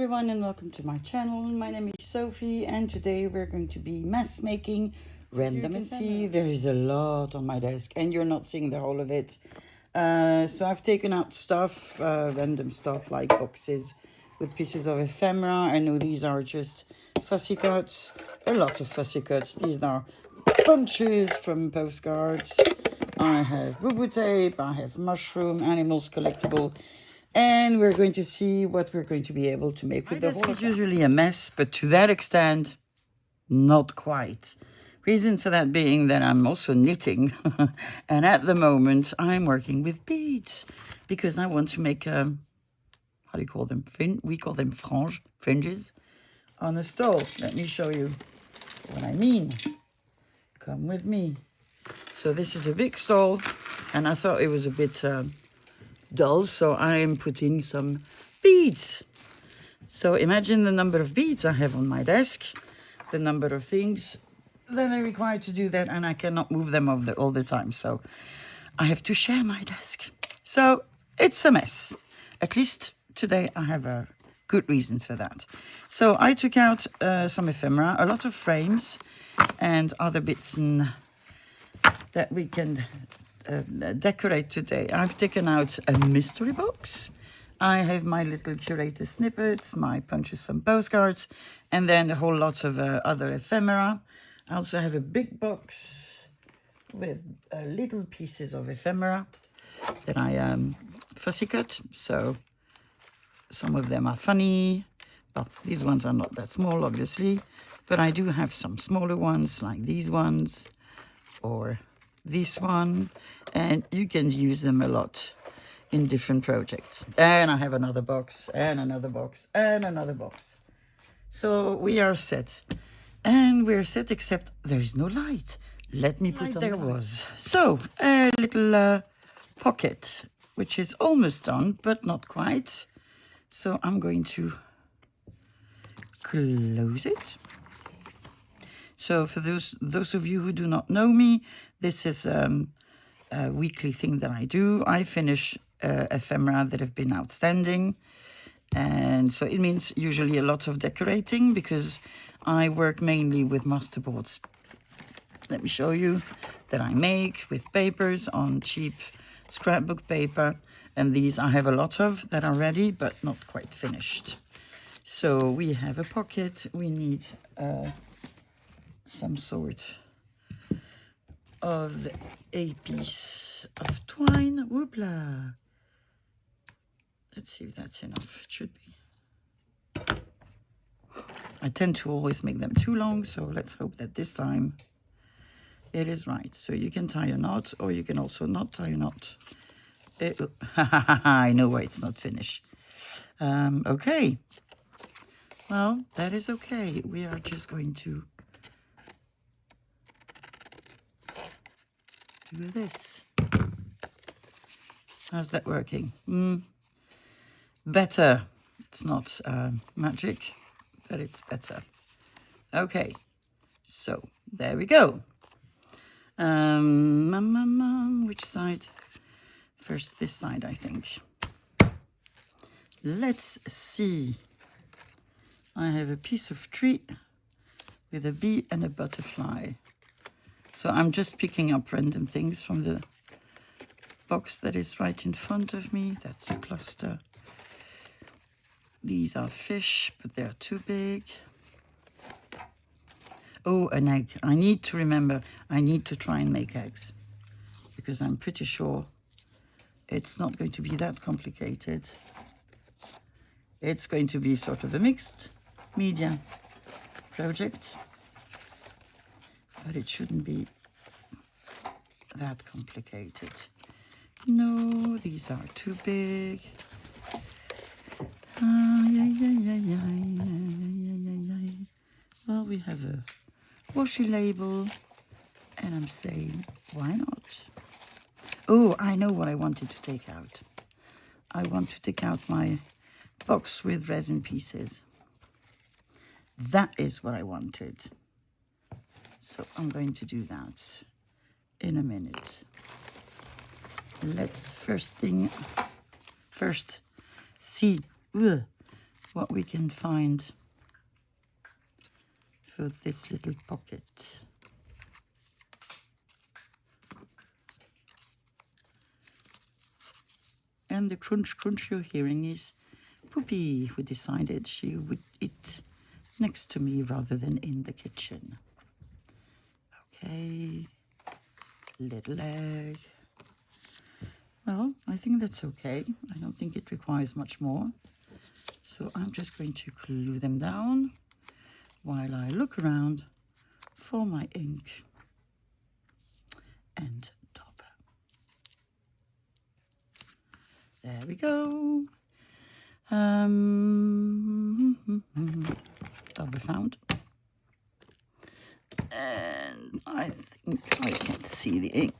everyone and welcome to my channel. My name is Sophie and today we're going to be mess making random and see. There is a lot on my desk and you're not seeing the whole of it. So I've taken out stuff, random stuff like boxes with pieces of ephemera. I know these are just fussy cuts, a lot of fussy cuts. These are bunches from postcards. I have boo-boo tape, I have mushroom, animals collectible, and we're going to see what we're going to be able to make with the whole. It's usually a mess, but to that extent, not quite. Reason for that being that I'm also knitting, and at the moment I'm working with beads because I want to make, how do you call them? We call them fringes on a stole. Let me show you what I mean. Come with me. So this is a big stole, and I thought it was a bit dull, so I am putting some beads. So imagine the number of beads I have on my desk, the number of things that I require to do that, and I cannot move them all the time. So I have to share my desk. So it's a mess. At least today I have a good reason for that. So I took out some ephemera, a lot of frames, and other bits that we can decorate today. I've taken out a mystery box. I have my little curator snippets, my punches from postcards, and then a whole lot of other ephemera. I also have a big box with little pieces of ephemera that I fussy cut. So some of them are funny. Well, these ones are not that small, obviously, but I do have some smaller ones like these ones or this one, and you can use them a lot in different projects. And I have another box and another box and another box. So we are set. And we're set, except there is no light. Let me put on the light. So a little pocket, which is almost done, but not quite. So I'm going to close it. So for those of you who do not know me, this is a weekly thing that I do. I finish ephemera that have been outstanding. And so it means usually a lot of decorating because I work mainly with masterboards. Let me show you that I make with papers on cheap scrapbook paper. And these I have a lot of that are ready, but not quite finished. So we have a pocket. We need some sort of a piece of twine. Whoopla. Let's see if that's enough. It should be. I tend to always make them too long, so let's hope that this time it is right. So you can tie a knot, or you can also not tie a knot. I know why it's not finished. Okay. Well, that is okay. We are just going to do this. How's that working? Better. It's not magic, but it's better. Okay, so there we go. Which side? First this side, I think. Let's see. I have a piece of tree with a bee and a butterfly. So I'm just picking up random things from the box that is right in front of me. That's a cluster. These are fish, but they're too big. Oh, an egg. I need to remember, I need to try and make eggs because I'm pretty sure it's not going to be that complicated. It's going to be sort of a mixed media project, but it shouldn't be that complicated. No, these are too big. Well, we have a washi label, and I'm saying, why not? Oh, I know what I wanted to take out. I want to take out my box with resin pieces. That is what I wanted. So I'm going to do that in a minute. Let's first see what we can find for this little pocket. And the crunch crunch you're hearing is Poopy, who decided she would eat next to me rather than in the kitchen. Okay, little egg. Well, I think that's okay. I don't think it requires much more. So I'm just going to glue them down while I look around for my ink and top. There we go. Double found. And I think I can see the ink.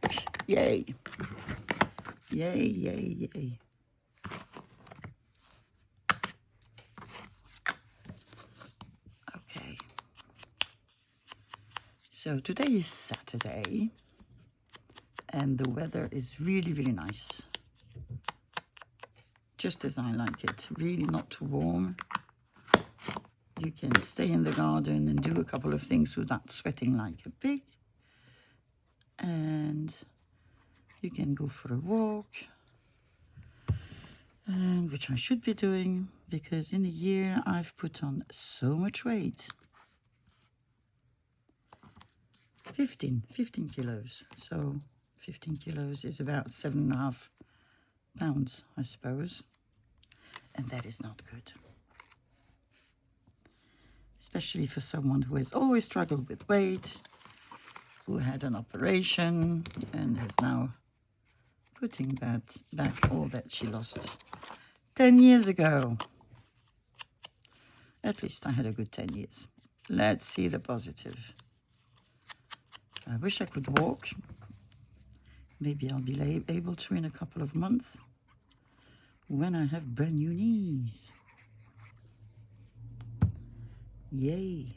Yay. Yay, yay, yay. Okay. So today is Saturday and the weather is really, really nice. Just as I like it, really not too warm. You can stay in the garden and do a couple of things without sweating like a pig. And you can go for a walk, which I should be doing because in a year I've put on so much weight. 15 kilos. So 15 kilos is about 7.5 pounds, I suppose. And that is not good. Especially for someone who has always struggled with weight, who had an operation and is now putting that back, all that she lost 10 years ago. At least I had a good 10 years. Let's see the positive. I wish I could walk. Maybe I'll be able to in a couple of months when I have brand new knees. Yay.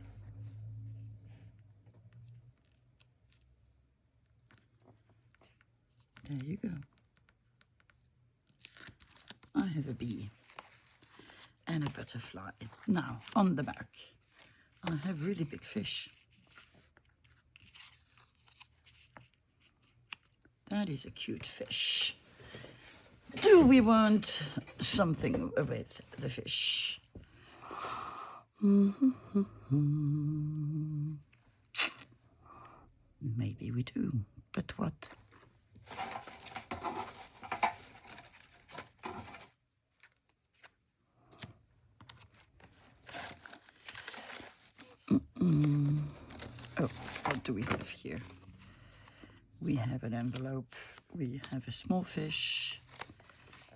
There you go. I have a bee and a butterfly. Now, on the back, I have really big fish. That is a cute fish. Do we want something with the fish? Maybe we do, but what? Oh, what do we have here? We have an envelope, we have a small fish,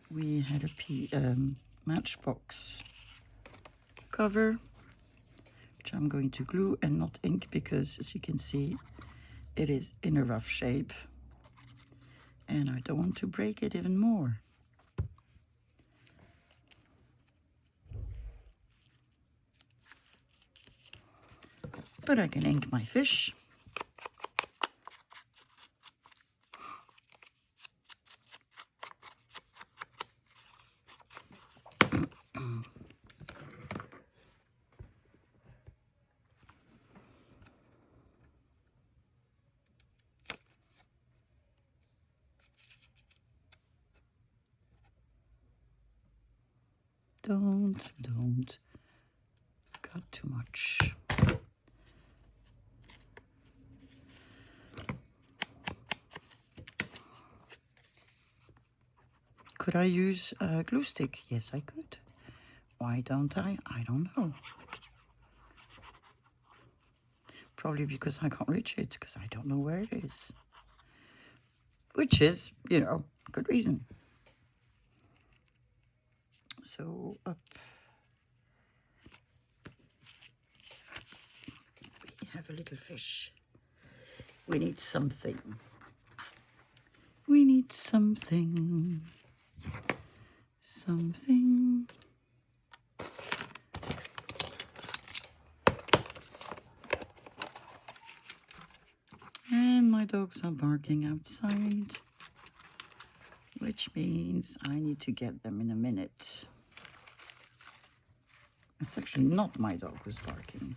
we had a matchbox cover, which I'm going to glue and not ink because, as you can see, it is in a rough shape and I don't want to break it even more. But I can ink my fish. Don't cut too much. Could I use a glue stick? Yes, I could. Why don't I? I don't know. Probably because I can't reach it, because I don't know where it is. Which is, you know, good reason. So up we have a little fish. We need something. We need something. Something. And my dogs are barking outside, which means I need to get them in a minute. It's actually not my dog who's barking.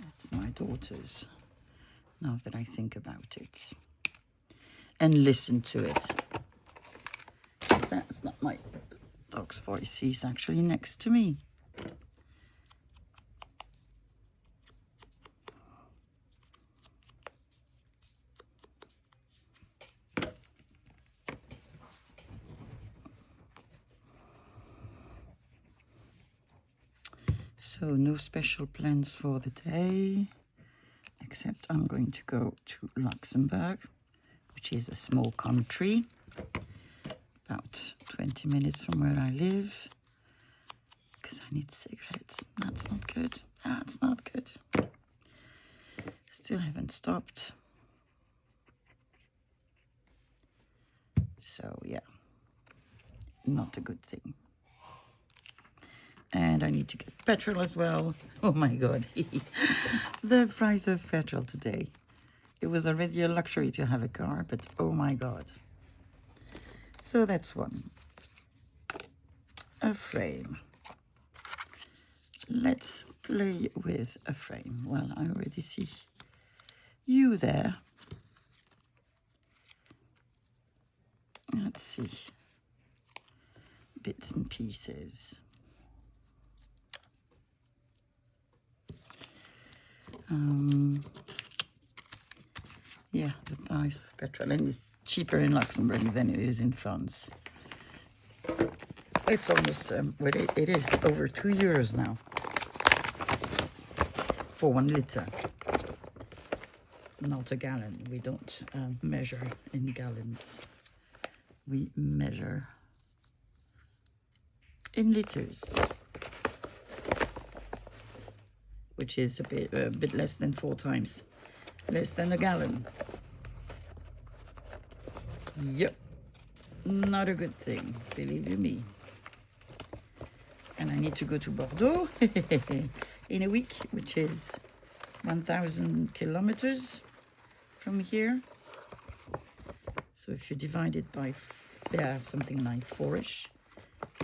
It's my daughter's, now that I think about it. And listen to it. 'Cause that's not my dog's voice. He's actually next to me. So no special plans for the day, except I'm going to go to Luxembourg, which is a small country, about 20 minutes from where I live, because I need cigarettes. That's not good. That's not good. Still haven't stopped. So yeah, not a good thing. And I need to get petrol as well. Oh my God. The price of petrol today. It was already a luxury to have a car, but oh my God. So that's one. A frame. Let's play with a frame. Well, I already see you there. Let's see. Bits and pieces. Yeah, the price of petrol, and it's cheaper in Luxembourg than it is in France. It's almost, well, it is over €2 now for 1 liter. Not a gallon. We don't measure in gallons. We measure in liters, which is a bit less than 4 times less than a gallon. Yep, not a good thing, believe you me. And I need to go to Bordeaux in a week, which is 1,000 kilometers from here. So if you divide it by, something like 4-ish,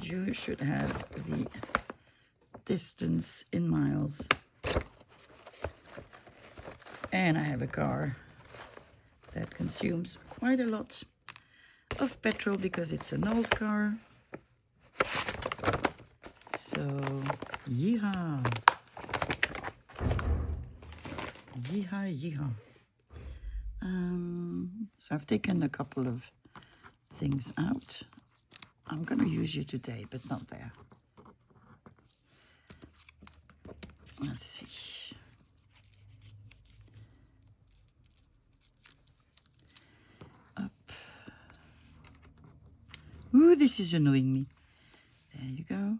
you should have the distance in miles. And I have a car that consumes quite a lot of petrol because it's an old car. So, yeehaw. Yeehaw, yeehaw. So I've taken a couple of things out. I'm going to use you today, but not there. Let's see. Ooh, this is annoying me. There you go.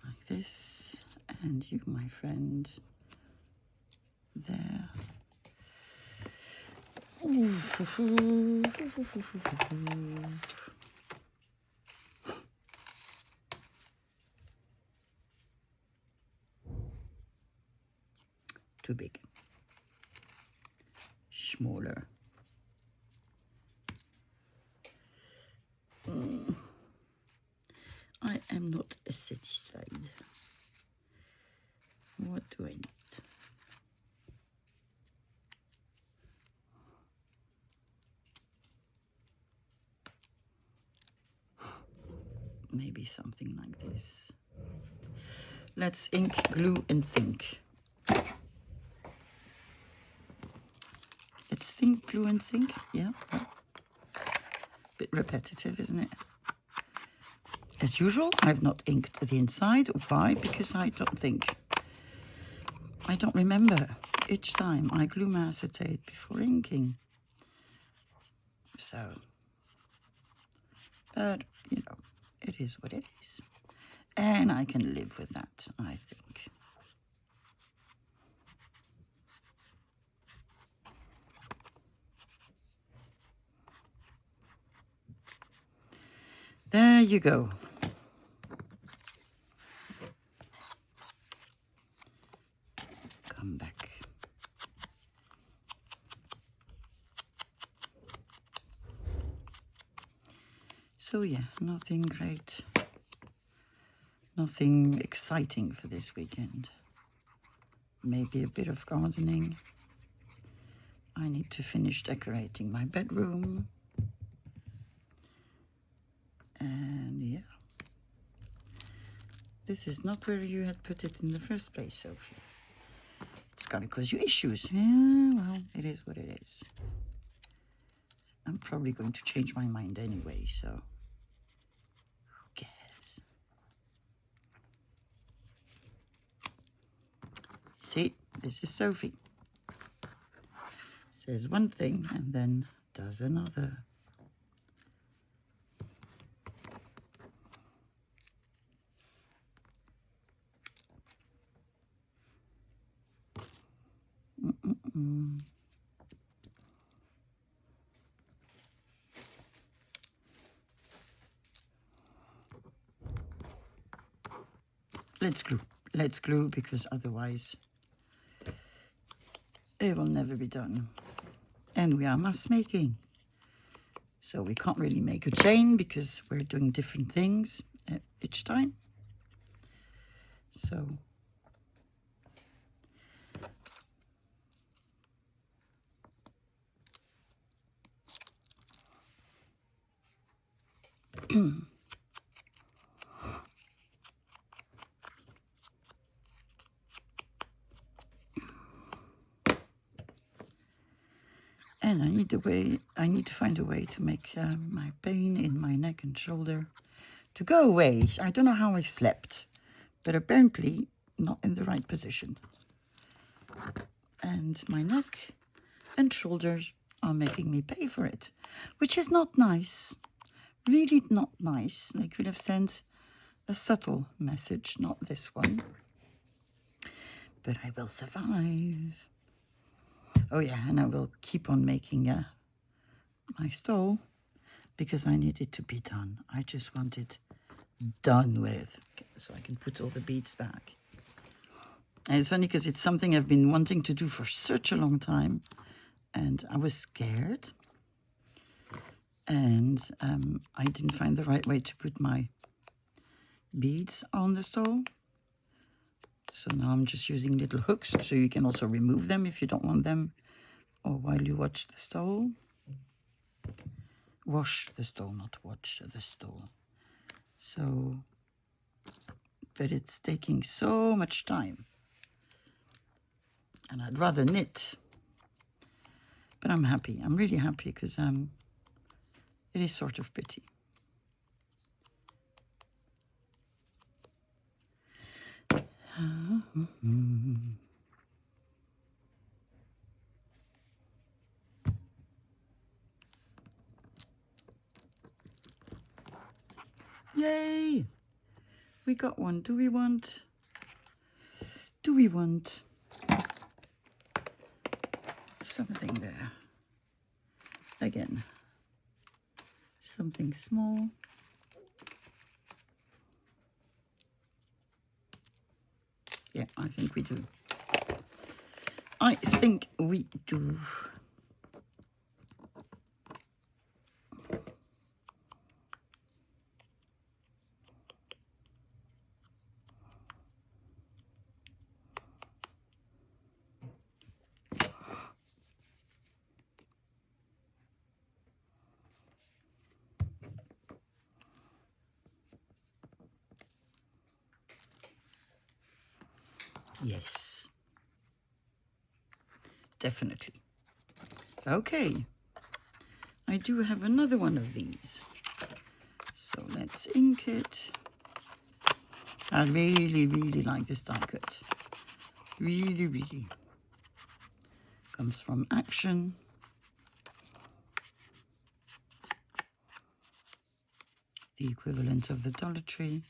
Like this. And you, my friend. There. Ooh. Too big. Smaller. I am not satisfied. What do I need? Maybe something like this. Let's ink, glue, and think. Let's think, glue, and think. Yeah. Bit repetitive, isn't it? As usual, I've not inked the inside. Why? Because I don't remember each time I glue my acetate before inking. So, but, you know, it is what it is. And I can live with that, I think. There you go. Come back. So yeah, nothing great Nothing exciting for this weekend. Maybe a bit of gardening. I need to finish decorating my bedroom. And yeah. This is not where you had put it in the first place, Sophie. It's gonna cause you issues. Yeah, well, it is what it is. I'm probably going to change my mind anyway, so who cares? See, this is Sophie. Says one thing and then does another. Let's glue because otherwise it will never be done. And we are mass making. So we can't really make a chain because we're doing different things each time. So and I need to find a way to make my pain in my neck and shoulder to go away. I don't know how I slept, but apparently not in the right position. And my neck and shoulders are making me pay for it, which is not nice. Really not nice. They could have sent a subtle message, not this one. But I will survive. Oh yeah, and I will keep on making my stole because I need it to be done. I just want it done with, so I can put all the beads back. And it's funny because it's something I've been wanting to do for such a long time, and I was scared, and I didn't find the right way to put my beads on the stole. So now I'm just using little hooks, so you can also remove them if you don't want them, or while you watch the stole. Wash the stole, not watch the stole. So, but it's taking so much time. And I'd rather knit. But I'm happy. I'm really happy because it is sort of pretty. Yay! We got one. Do we want something there? Again, something small. Yeah, I think we do. I think we do. Yes, definitely. Okay, I do have another one of these. So let's ink it. I really, really like this die cut. Really, really. Comes from Action. The equivalent of the Dollar Tree.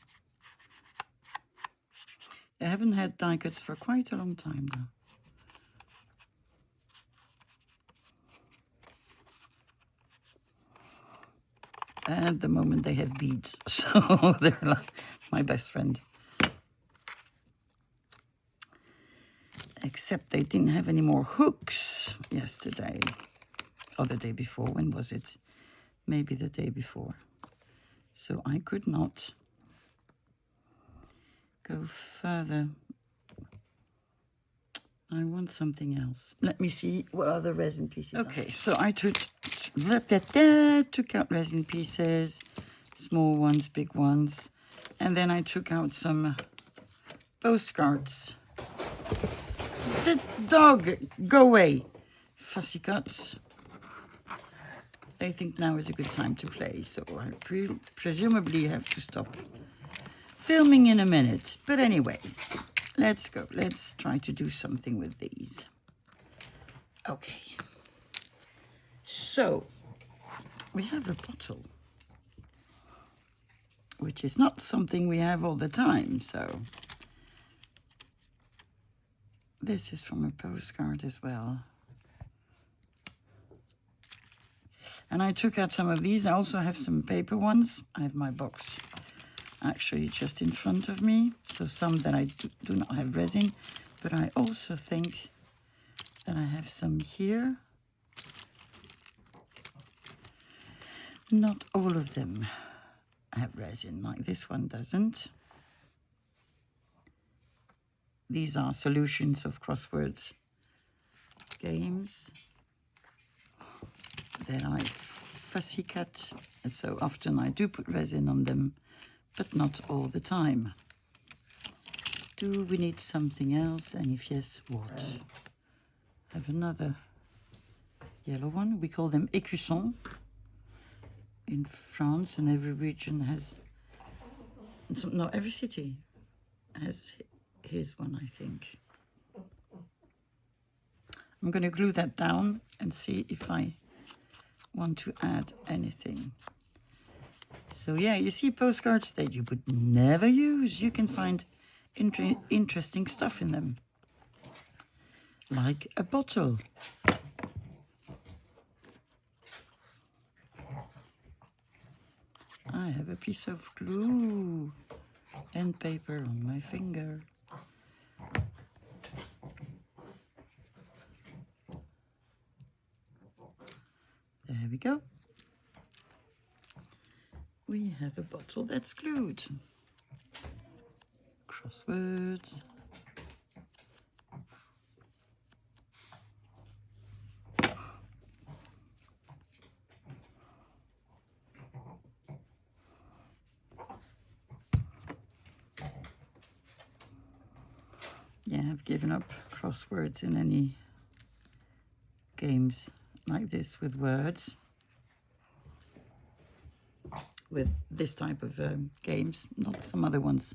I haven't had die cuts for quite a long time though. At the moment they have beads, so they're like my best friend. Except they didn't have any more hooks yesterday. Or the day before, when was it? Maybe the day before. So I could not go further. I want something else. Let me see what other resin pieces. Okay, so I took out resin pieces, small ones, big ones, and then I took out some postcards. The dog, go away. Fussy cuts. They think now is a good time to play, so I presumably have to stop filming in a minute. But anyway, let's go. Let's try to do something with these. Okay. So, we have a bottle, which is not something we have all the time, so this is from a postcard as well. And I took out some of these. I also have some paper ones. I have my box actually just in front of me. So some that I do not have resin, but I also think that I have some here. Not all of them have resin, like this one doesn't. These are solutions of crosswords games that I fussy cut, and so often I do put resin on them, but not all the time. Do we need something else? And if yes, what? Have another yellow one. We call them écussons in France, and every region has, no, every city has his one, I think. I'm going to glue that down and see if I want to add anything. So yeah, you see postcards that you would never use. You can find interesting stuff in them. Like a bottle. I have a piece of glue and paper on my finger. There we go. We have a bottle that's glued. Crosswords. Yeah, I've given up crosswords in any games like this with words. With this type of games, not some other ones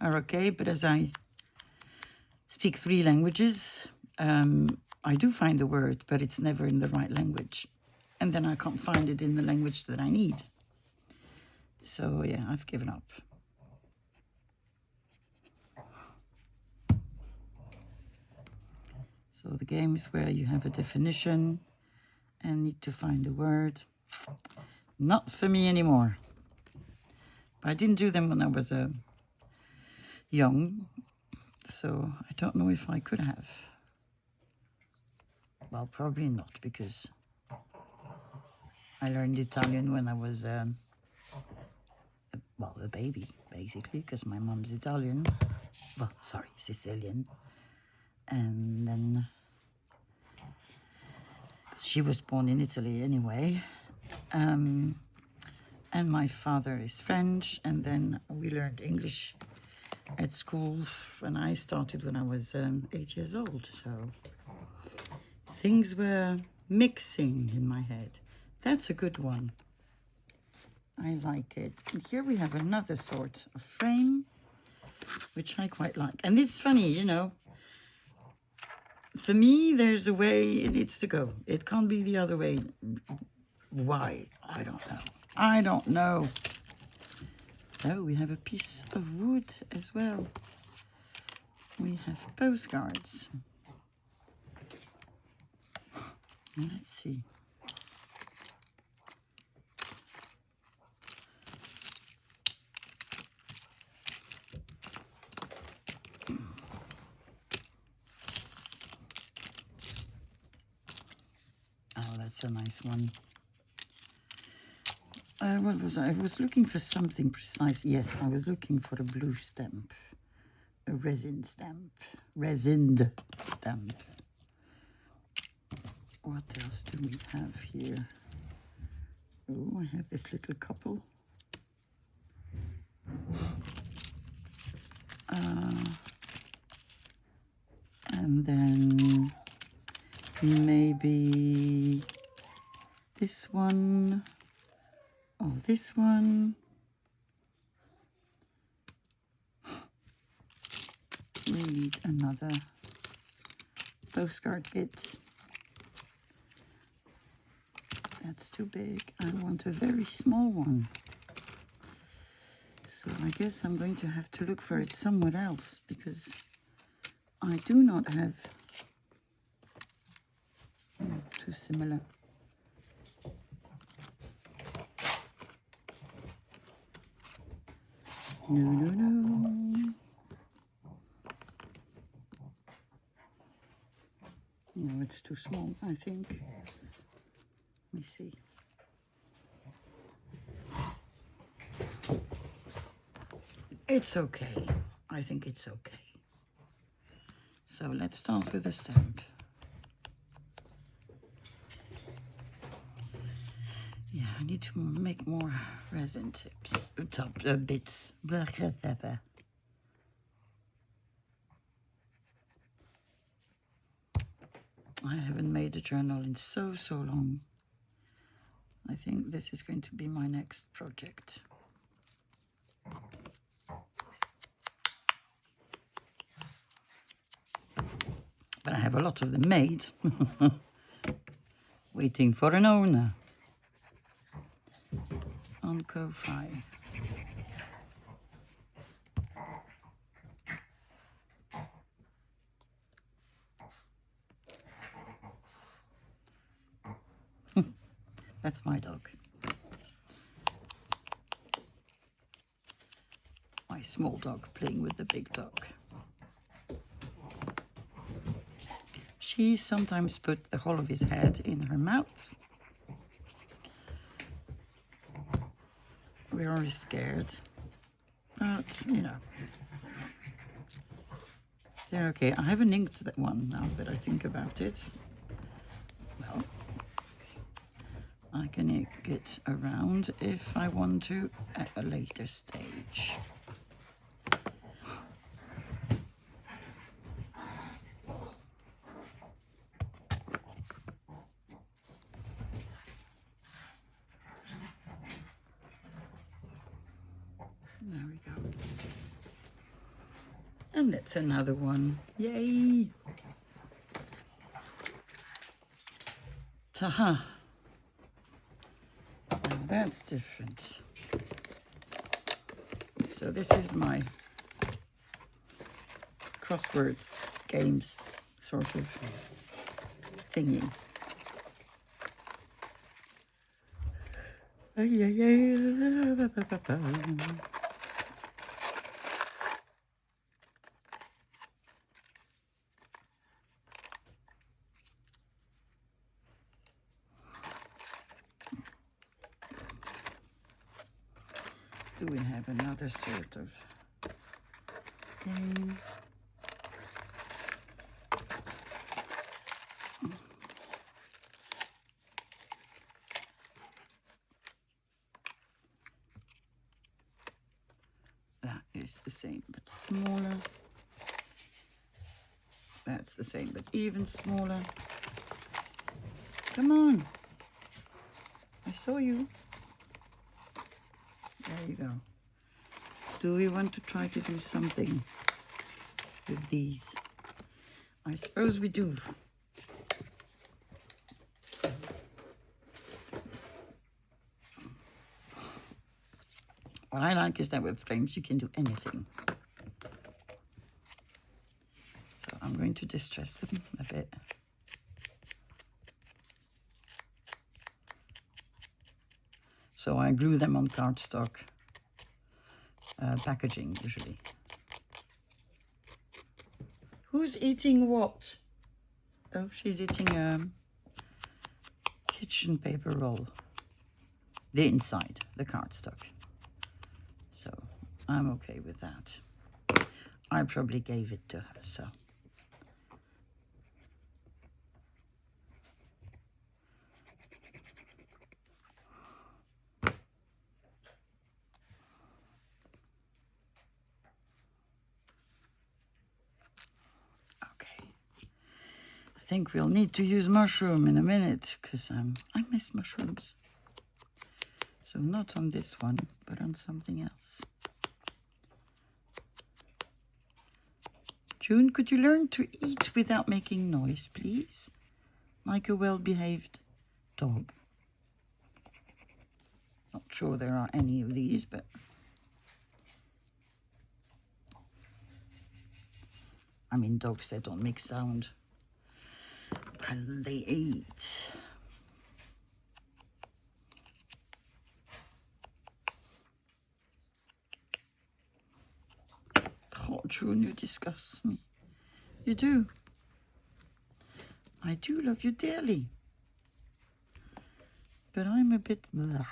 are okay, but as I speak 3 languages, I do find the word, but it's never in the right language. And then I can't find it in the language that I need. So yeah, I've given up. So the games where you have a definition and need to find a word, not for me anymore. I didn't do them when I was young, so I don't know if I could have. Well, probably not, because I learned Italian when I was, a baby, basically, because my mom's Italian. Well, sorry, Sicilian. And then she was born in Italy anyway. And my father is French, and then we learned English at school, and I started when I was 8 years old, so things were mixing in my head. That's a good one. I like it. And here we have another sort of frame, which I quite like. And it's funny, you know, for me, there's a way it needs to go. It can't be the other way. Why? I don't know. I don't know. Oh, we have a piece of wood as well. We have postcards. Let's see. Oh, that's a nice one. What was I? I was looking for something precise. Yes, I was looking for a blue stamp. a resin stamp. Resined stamp. What else do we have here? Oh, I have this little couple. And then maybe this one, or this one. We need another postcard bit. That's too big. I want a very small one. So I guess I'm going to have to look for it somewhere else, because I do not have too similar. No. No, it's too small, I think. Let me see. It's okay. I think it's okay. So let's start with a stamp. Yeah, I need to make more resin tips, bits. I haven't made a journal in so long. I think this is going to be my next project. But I have a lot of them made, waiting for an owner on Ko-Fi. That's my dog. My small dog playing with the big dog. She sometimes put the whole of his head in her mouth. We're always scared, but you know, they're okay. I haven't inked that one now that I think about it. Well, I can ink it around if I want to at a later stage. There we go. And that's another one. Yay! Ta-ha! Now that's different. So this is my crossword games sort of thingy. Do we have another sort of thing? That is the same but smaller. That's the same but even smaller. Come on. I saw you. There you go. Do we want to try to do something with these? I suppose we do. What I like is that with frames you can do anything. So I'm going to distress them a bit. So I glue them on cardstock packaging usually. Who's eating what? Oh, she's eating a kitchen paper roll. The inside, the cardstock. So I'm okay with that. I probably gave it to her, so. Okay. I think we'll need to use mushroom in a minute, because I miss mushrooms. So not on this one, but on something else. June, could you learn to eat without making noise, please? Like a well-behaved dog. Not sure there are any of these, but... I mean, dogs, they don't make sound while they eat. Oh, June, you disgust me. You do. I do love you dearly. But I'm a bit blah.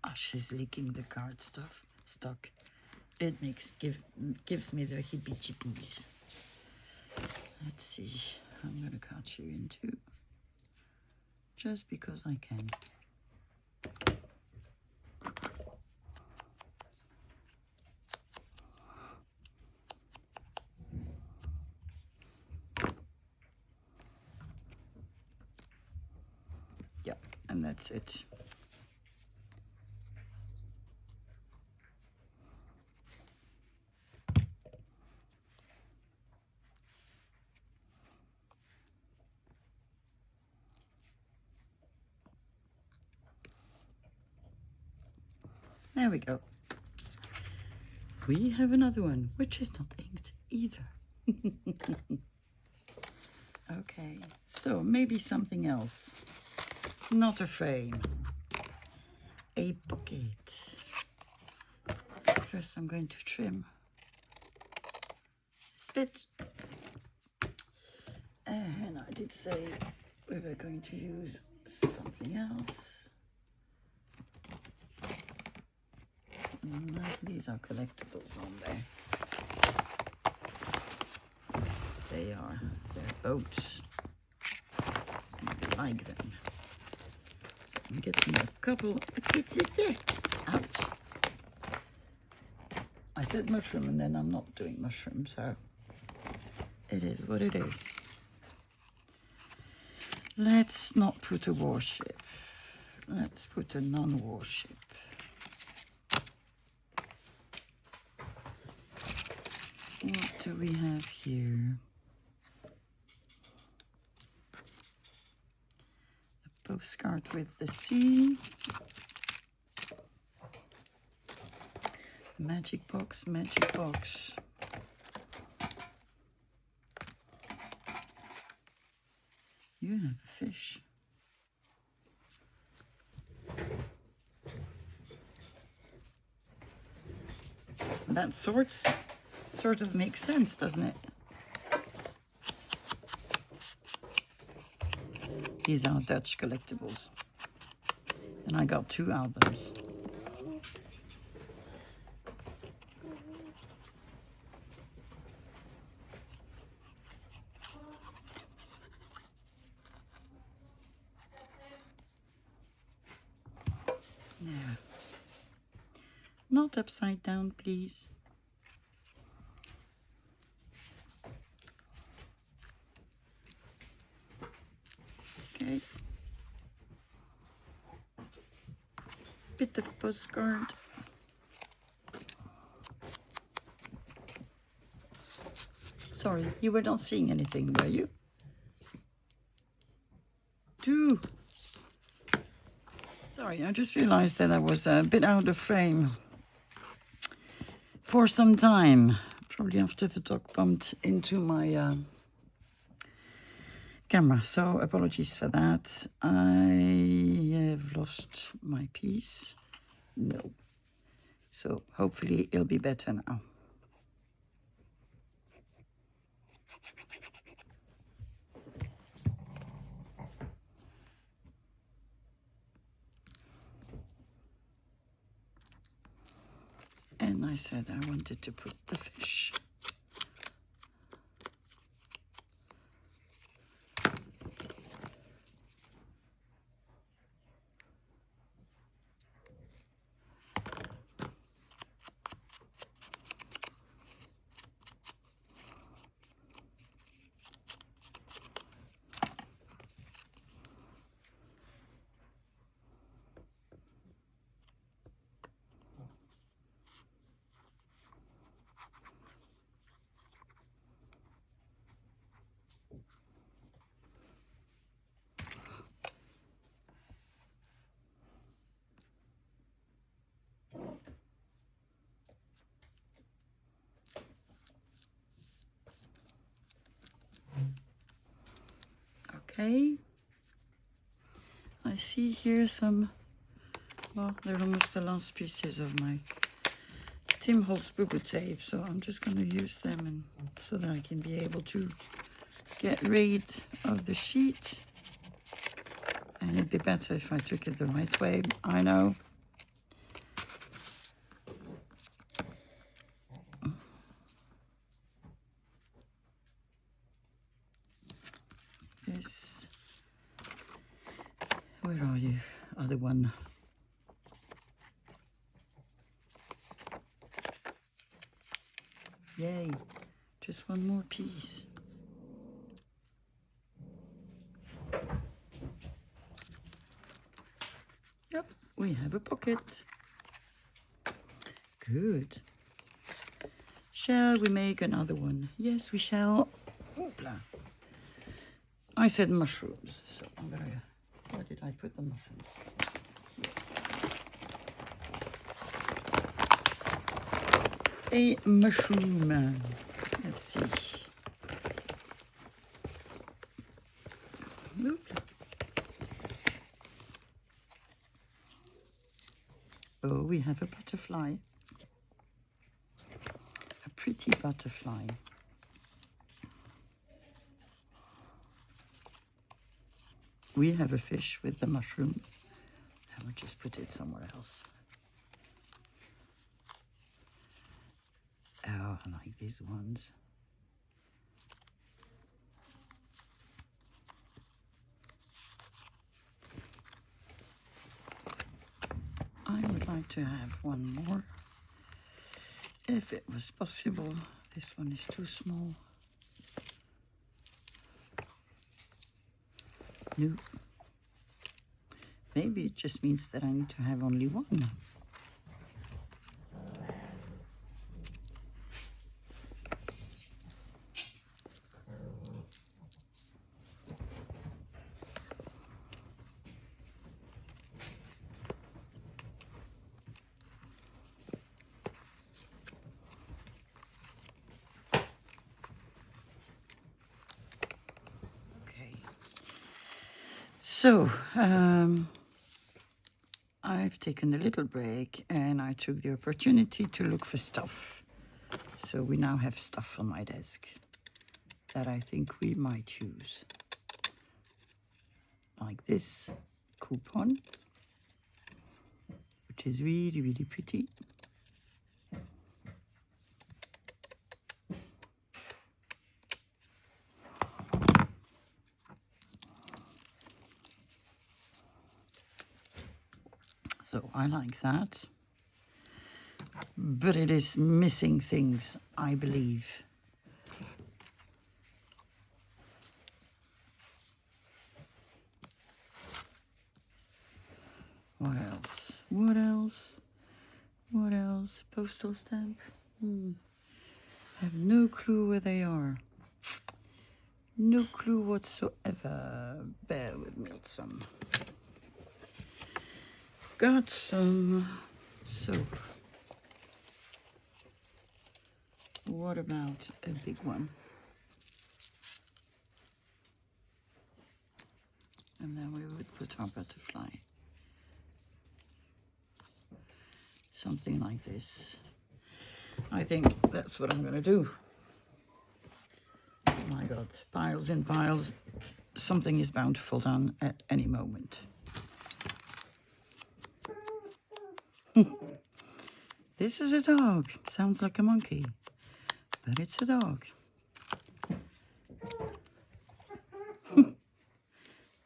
Oh, she's licking the card stock. It gives me the heebie-jeebies. Let's see. I'm going to cut you in two. Just because I can. Yeah, and that's it. There we go. We have another one, which is not inked either. Okay, so maybe something else. Not a frame. A pocket. First I'm going to trim this bit. And I did say we were going to use something else. No, these are collectibles on there. They're boats. And I like them. So I'm getting a couple out. I said mushroom and then I'm not doing mushroom, so it is what it is. Let's not put a warship. Let's put a non-warship. What do we have here? A postcard with the sea. Magic box, magic box. You have a fish. That sort of makes sense, doesn't it? These are Dutch collectibles. And I got 2 albums. Yeah. Not upside down, please. Okay. Bit of postcard. Sorry, you were not seeing anything, were you? Sorry, I just realized that I was a bit out of frame for some time. Probably after the dog bumped into my camera, so apologies for that. I have lost my piece. No. So hopefully it'll be better now. And I said I wanted to put the fish. Okay, I see here some, well, they're almost the last pieces of my Tim Holtz boo-boo tape, so I'm just going to use them and so that I can be able to get rid of the sheet. And it'd be better if I took it the right way, I know. This, where are you, other one? Yay, just one more piece. Yep, we have a pocket. Good. Shall we make another one? Yes, we shall. Oopla. I said mushrooms, so I'm gonna, where did I put the mushrooms? A mushroom. Let's see. Oop. Oh, we have a butterfly. A pretty butterfly. We have a fish with the mushroom. I will just put it somewhere else. Oh, I like these ones. I would like to have one more, if it was possible. This one is too small. No. Maybe it just means that I need to have only one. So, I've taken a little break and I took the opportunity to look for stuff. So we now have stuff on my desk that I think we might use. Like this coupon, which is really, really pretty. So I like that, but it is missing things, I believe. What else? What else? What else? Postal stamp? I have no clue where they are. No clue whatsoever. Bear with me some. Got some soap. What about a big one? And then we would put our butterfly. Something like this. I think that's what I'm going to do. Oh my God, piles and piles. Something is bound to fall down at any moment. This is a dog. Sounds like a monkey, but it's a dog.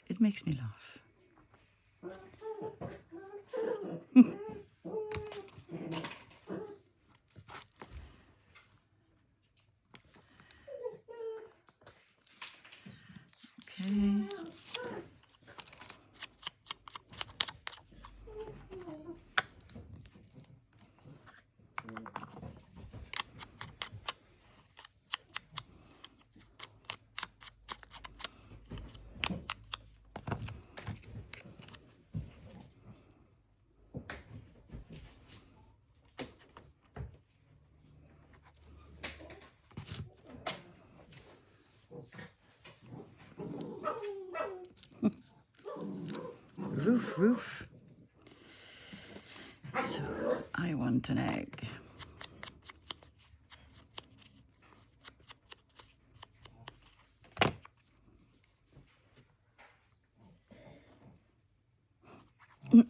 It makes me laugh. Okay. Roof, roof. So I want an egg. There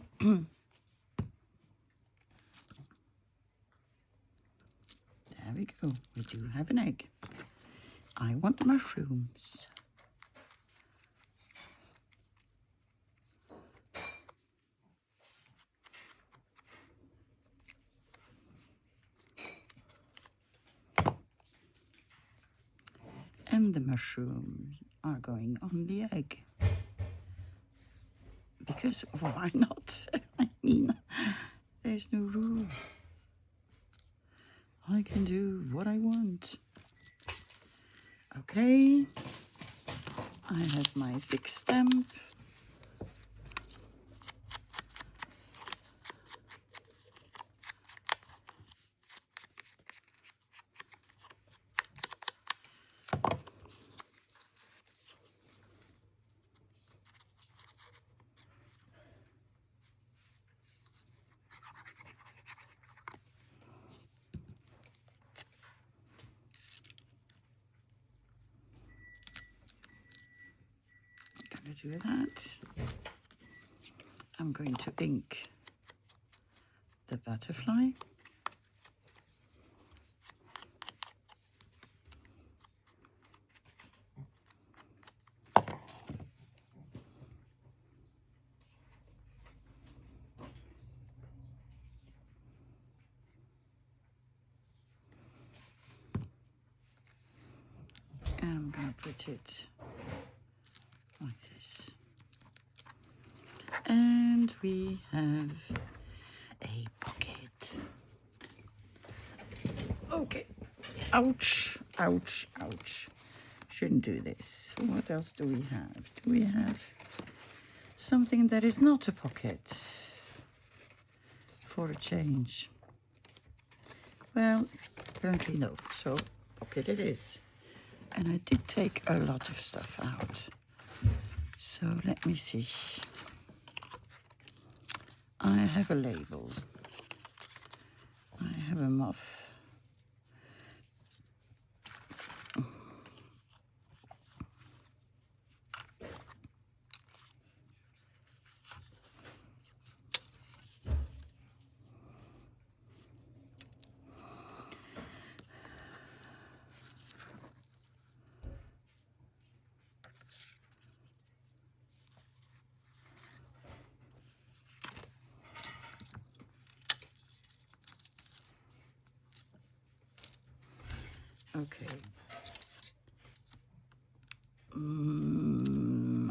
we go. We do have an egg. I want mushrooms. And the mushrooms are going on the egg. Because why not? I mean, there's no rule. I can do what I want. Okay. I have my big stamp. Do that. I'm going to ink the butterfly. And I'm going to put it like this. And we have a pocket. Okay. Ouch, ouch, ouch. Shouldn't do this. What else do we have? Do we have something that is not a pocket for a change? Well, apparently no. So pocket it is. And I did take a lot of stuff out. So let me see. I have a label. I have a moth. Okay. I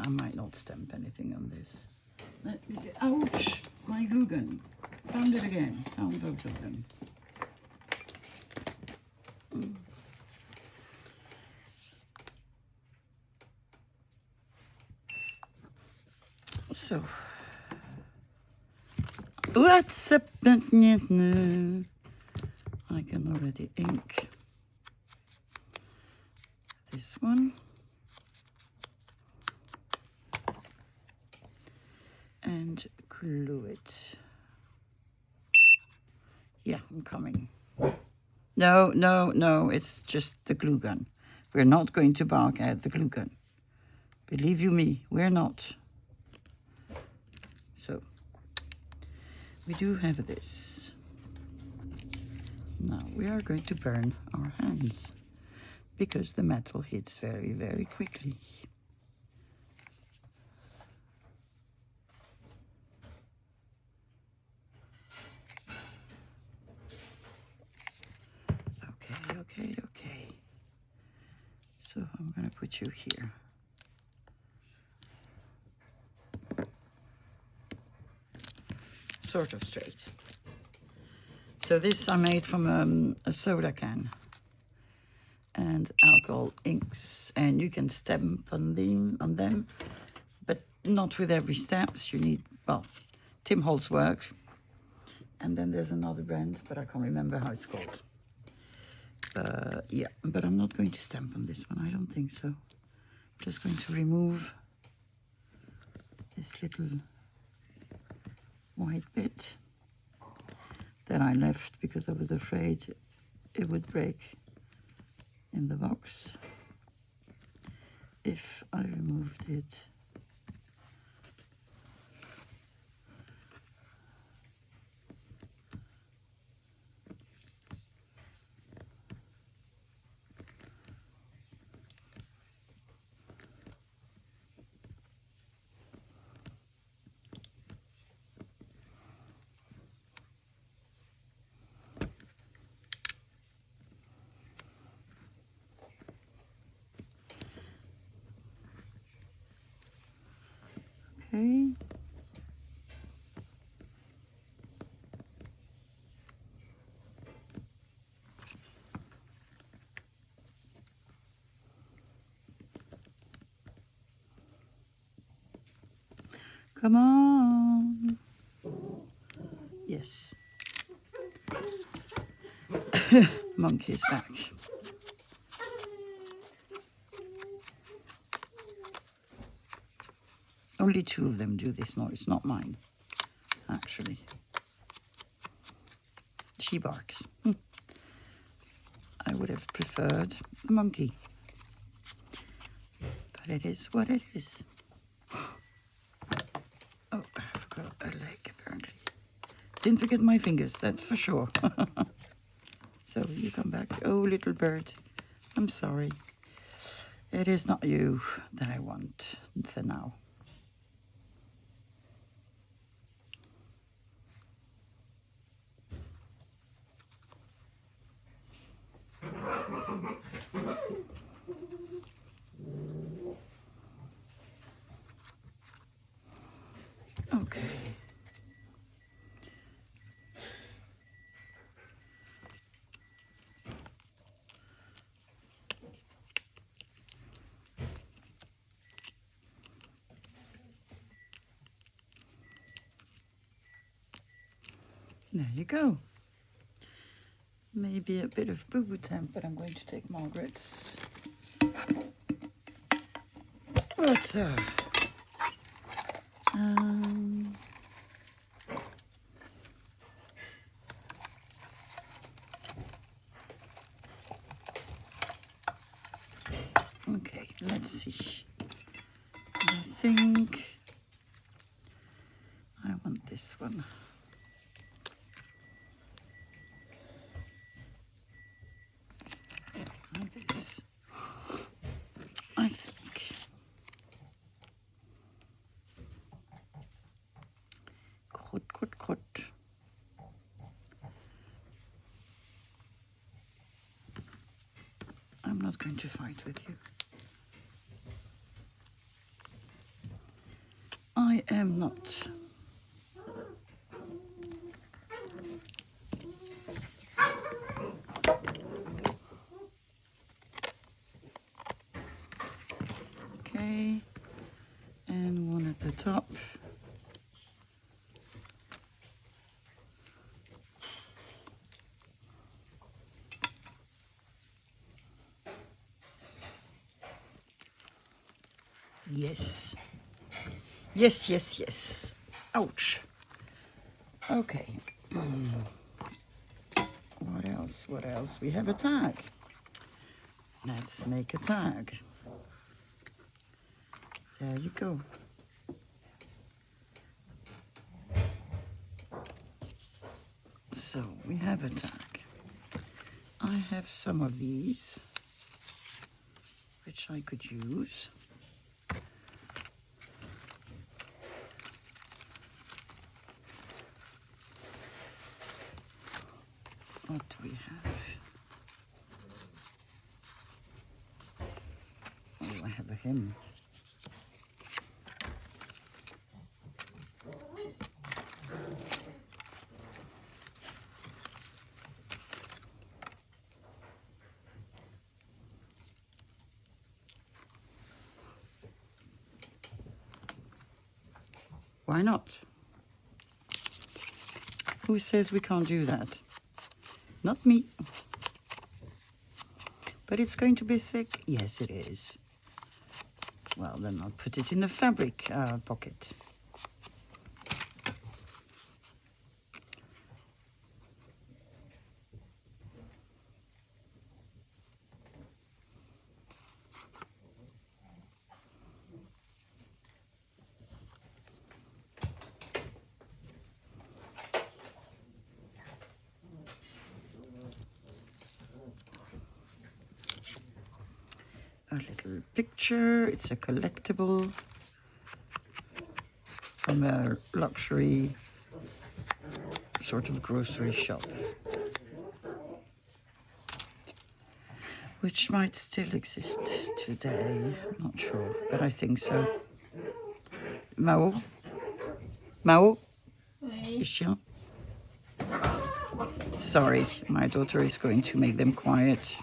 might not stamp anything on this. Let me get, ouch! My glue gun. Found it again. Found both of them. So, what's up? I can already ink this one. And glue it. Yeah, I'm coming. No, no, no, it's just the glue gun. We're not going to bark at the glue gun. Believe you me, we're not. So, we do have this. Now we are going to burn our hands because the metal hits very, very quickly. Okay. So I'm going to put you here. Sort of straight. So this I made from a soda can and alcohol inks, and you can stamp on them, but not with every stamps. You need, well, Tim Holtz works, and then there's another brand, but I can't remember how it's called. Yeah, but I'm not going to stamp on this one, I don't think so. I'm just going to remove this little white bit that I left because I was afraid it would break in the box if I removed it. Okay. Come on. Yes. Monkey's back. Only 2 of them do this noise, not mine, actually. She barks. I would have preferred the monkey, but it is what it is. Oh, I forgot a leg, apparently. Didn't forget my fingers, that's for sure. So you come back. Oh, little bird, I'm sorry. It is not you that I want for now. Okay. There you go. Maybe a bit of boo-boo temp, but I'm going to take Margaret's. But, okay, let's see. I think I want this one. Like this. I think. Krut. I'm not going to fight with you. I am not. Okay, and one at the top. Yes. Yes. Ouch. Okay. What else? We have a tag. Let's make a tag. There you go. So we have a tag. I have some of these, which I could use. What do we have? Oh, I have a hymn. Why not? Who says we can't do that? Not me. But it's going to be thick? Yes, it is. Well, then I'll put it in the fabric pocket. A little picture. It's a collectible from a luxury sort of grocery shop, which might still exist today. I'm not sure, but I think so. Mao? Mao? Oui. Chien? Sorry, my daughter is going to make them quiet.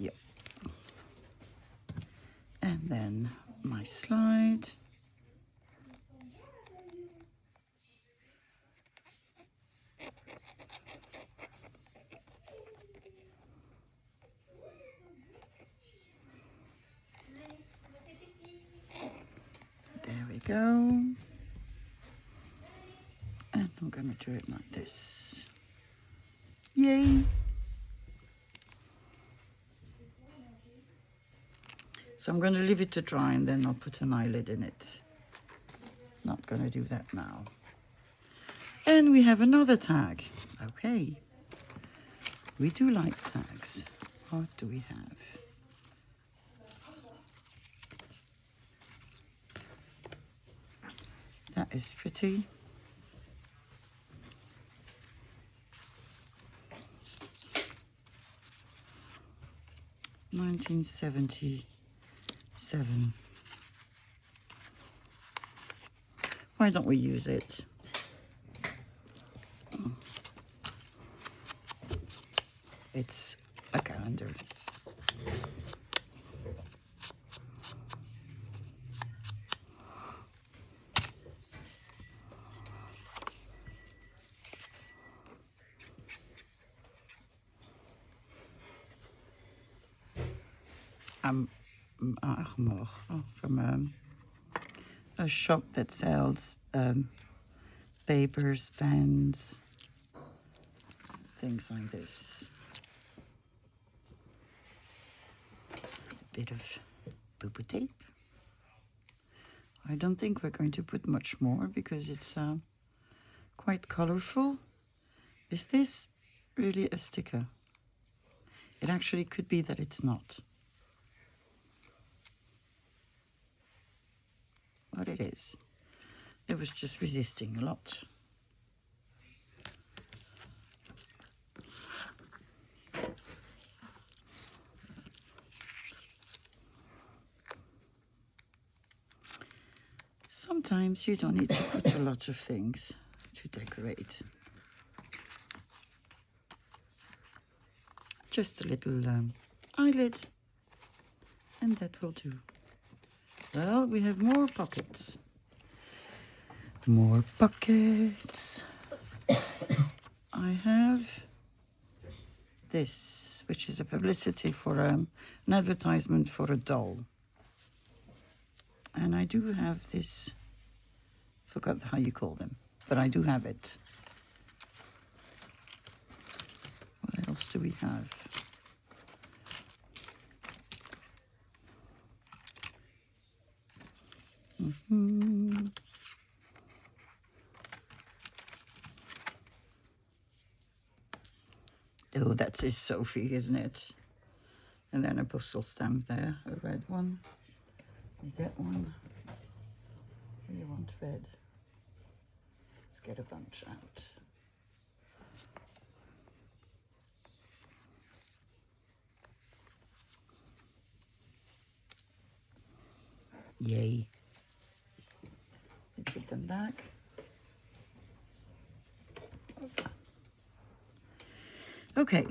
Yep. And then my slide. There we go. And I'm going to do it like this. Yay! So I'm going to leave it to dry and then I'll put an eyelid in it. Not going to do that now. And we have another tag. Okay. We do like tags. What do we have? That is pretty. $19.77. Why don't we use it? It's a calendar. From a shop that sells papers, pens, things like this. Bit of boo-boo tape. I don't think we're going to put much more because it's quite colorful. Is this really a sticker? It actually could be that it's not. But it is. It was just resisting a lot. Sometimes you don't need to put a lot of things to decorate. Just a little eyelid, and that will do. Well, we have more pockets. More pockets. I have this, which is a publicity for an advertisement for a doll. And I do have this, forgot how you call them, but I do have it. What else do we have? Oh, that is Sophie, isn't it? And then a postal stamp there, a red one. You get one. You want red. Let's get a bunch out. Yay. Put them back. Okay,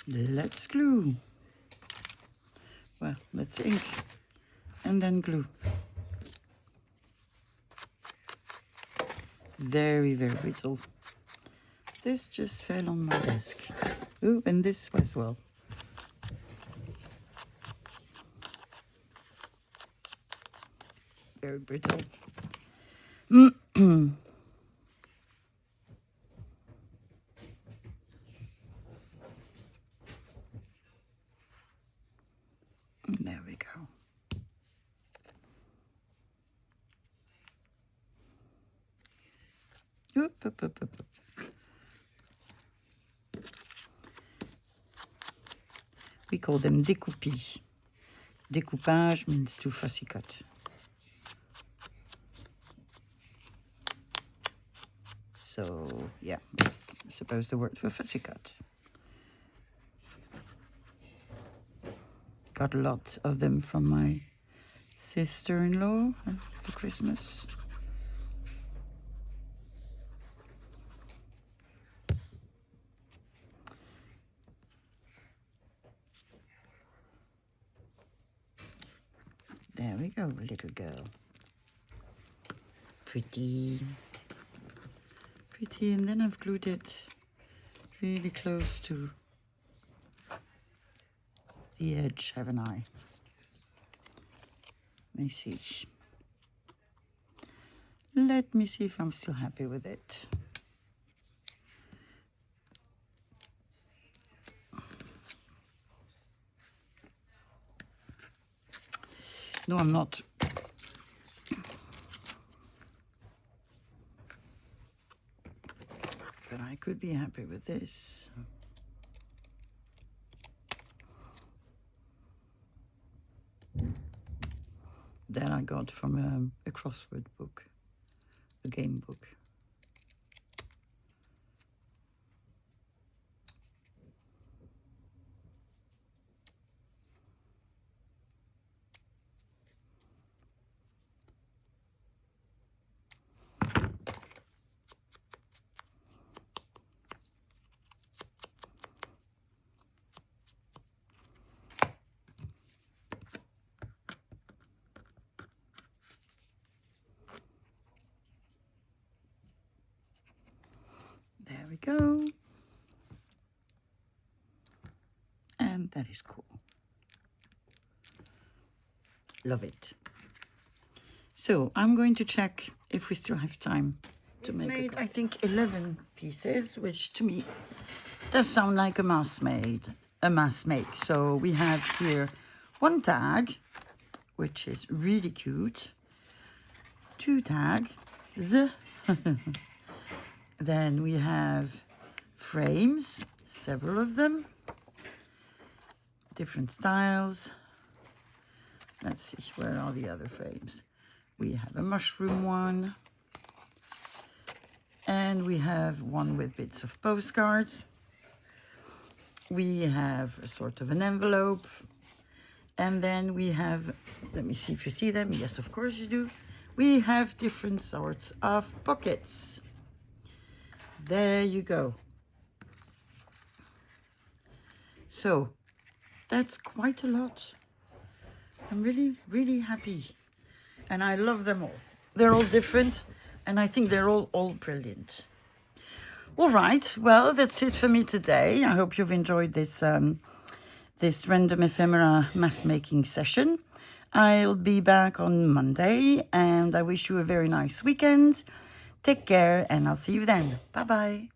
let's glue. Well, let's ink and then glue. Very, very brittle. This just fell on my desk. Ooh, and this as well. Very brittle. There we go. Oop, oop, oop, oop, oop. We call them découpis. Découpage means to fussy cut. So, yeah, that's I suppose the word for fussy cut. Got a lot of them from my sister-in-law for Christmas. There we go, little girl. Pretty. Pretty, and then I've glued it really close to the edge, haven't I? Let me see. Let me see if I'm still happy with it. No, I'm not. But I could be happy with this. That I got from a crossword book, a game book. There we go. And that is cool. Love it. So I'm going to check if we still have time to make I think 11 pieces, which to me does sound like a mass make. So we have here one tag, which is really cute. Two tags. Then we have frames, several of them, different styles. Let's see, where are the other frames? We have a mushroom one, and we have one with bits of postcards. We have a sort of an envelope, and then we have, let me see if you see them. Yes, of course you do. We have different sorts of pockets. There you go. So that's quite a lot. I'm really, really happy. And I love them all. They're all different, and I think they're all brilliant. All right, well, that's it for me today. I hope you've enjoyed this, this random ephemera mass making session. I'll be back on Monday, and I wish you a very nice weekend. Take care, and I'll see you then. Bye-bye.